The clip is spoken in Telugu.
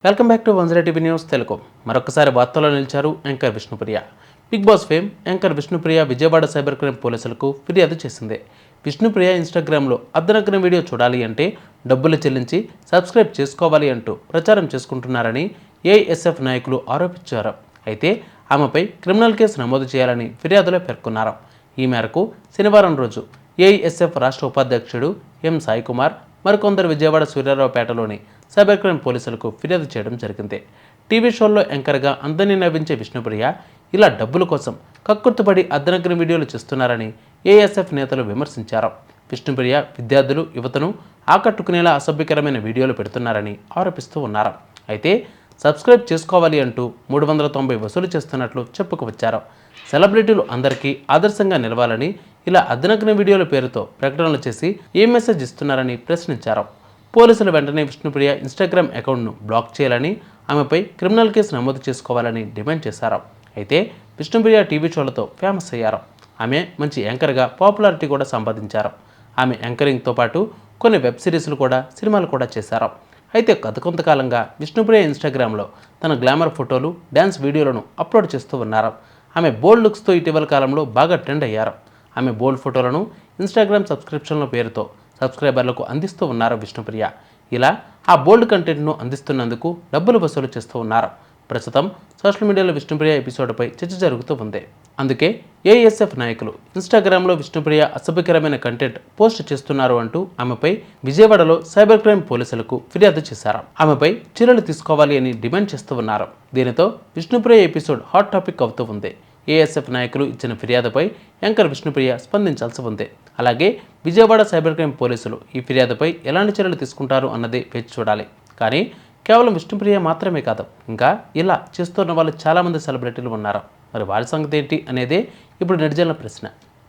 Welcome back to Vanjara TV news Telugu. మరొకసారి వార్తల్లో నిలిచారు anchor Vishnupriya. Bigg Boss fame anchor Vishnupriya Vijayawada cyber crime పోలీసులకు ఫిర్యాదు చేసింది. విష్ణుప్రియ ఇన్స్టాగ్రామ్లో అర్ధనగ్న వీడియో చూడాలి అంటే డబ్బులు చెల్లించి సబ్స్క్రైబ్ చేసుకోవాలి అంటూ ప్రచారం చేసుకుంటున్నారని ఏఐఎస్ఎఫ్ నాయకులు ఆరోపించారు. అయితే ఆమెపై క్రిమినల్ కేసు నమోదు చేయాలని ఫిర్యాదులో పేర్కొన్నారు. ఈ మేరకు శనివారం రోజు ఏఐఎస్ఎఫ్ రాష్ట్ర ఉపాధ్యక్షుడు ఎం సాయి కుమార్ మరికొందరు విజయవాడ సూర్యారావుపేటలోని సైబర్ క్రైమ్ పోలీసులకు ఫిర్యాదు చేయడం జరిగింది. టీవీ షోల్లో యాంకర్గా అందరినీ నవ్వించే విష్ణుప్రియ ఇలా డబ్బుల కోసం కక్కుర్తిపడి అర్ధనగ్న వీడియోలు చేస్తున్నారని ఏఎస్ఎఫ్ నేతలు విమర్శించారు. విష్ణుప్రియ విద్యార్థులు యువతను ఆకట్టుకునేలా అసభ్యకరమైన వీడియోలు పెడుతున్నారని ఆరోపిస్తూ ఉన్నారు. అయితే సబ్స్క్రైబ్ చేసుకోవాలి అంటూ 390 వసూలు చేస్తున్నట్లు చెప్పుకువచ్చారు. సెలబ్రిటీలు అందరికీ ఆదర్శంగా నిలవాలని ఇలా అర్ధనగ్న వీడియోల పేరుతో ప్రకటనలు చేసి ఏ మెసేజ్ ఇస్తున్నారని ప్రశ్నించారు. పోలీసులు వెంటనే విష్ణుప్రియ ఇన్స్టాగ్రామ్ అకౌంట్ను బ్లాక్ చేయాలని, ఆమెపై క్రిమినల్ కేసు నమోదు చేసుకోవాలని డిమాండ్ చేశారు. అయితే విష్ణుప్రియ టీవీ షోలతో ఫేమస్ అయ్యారు. ఆమె మంచి యాంకర్గా పాపులారిటీ కూడా సంపాదించారు. ఆమె యాంకరింగ్తో పాటు కొన్ని వెబ్ సిరీస్లు కూడా సినిమాలు కూడా చేశారు. అయితే గత కొంతకాలంగా విష్ణుప్రియ ఇన్స్టాగ్రామ్లో తన గ్లామర్ ఫోటోలు, డ్యాన్స్ వీడియోలను అప్లోడ్ చేస్తూ ఉన్నారు. ఆమె బోల్డ్ లుక్స్తో ఇటీవల కాలంలో బాగా ట్రెండ్ అయ్యారు. ఆమె బోల్డ్ ఫోటోలను ఇన్స్టాగ్రామ్ సబ్స్క్రిప్షన్ల పేరుతో సబ్స్క్రైబర్లకు అందిస్తూ ఉన్నారు విష్ణుప్రియ. ఇలా ఆ బోల్డ్ కంటెంట్ను అందిస్తున్నందుకు డబ్బులు వసూలు చేస్తూ ఉన్నారు. ప్రస్తుతం సోషల్ మీడియాలో విష్ణుప్రియ ఎపిసోడ్పై చర్చ జరుగుతూ ఉంది. అందుకే ఏఎస్ఎఫ్ నాయకులు ఇన్స్టాగ్రామ్లో విష్ణుప్రియ అసభ్యకరమైన కంటెంట్ పోస్ట్ చేస్తున్నారు అంటూ ఆమెపై విజయవాడలో సైబర్ క్రైమ్ పోలీసులకు ఫిర్యాదు చేశారు. ఆమెపై చర్యలు తీసుకోవాలి అని డిమాండ్ చేస్తూ ఉన్నారు. దీనితో విష్ణుప్రియ ఎపిసోడ్ హాట్ టాపిక్ అవుతూ ఉంది. ఏఎస్ఎఫ్ నాయకులు ఇచ్చిన ఫిర్యాదుపై యాంకర్ విష్ణుప్రియ స్పందించాల్సి ఉంది. అలాగే విజయవాడ సైబర్ క్రైమ్ పోలీసులు ఈ ఫిర్యాదుపై ఎలాంటి చర్యలు తీసుకుంటారు అన్నది వేచి చూడాలి. కానీ కేవలం విష్ణుప్రియ మాత్రమే కాదు, ఇంకా ఇలా చేస్తున్న వాళ్ళు చాలామంది సెలబ్రిటీలు ఉన్నారు. మరి వారి సంగతి ఏంటి అనేదే ఇప్పుడు నెటిజన్ల ప్రశ్న.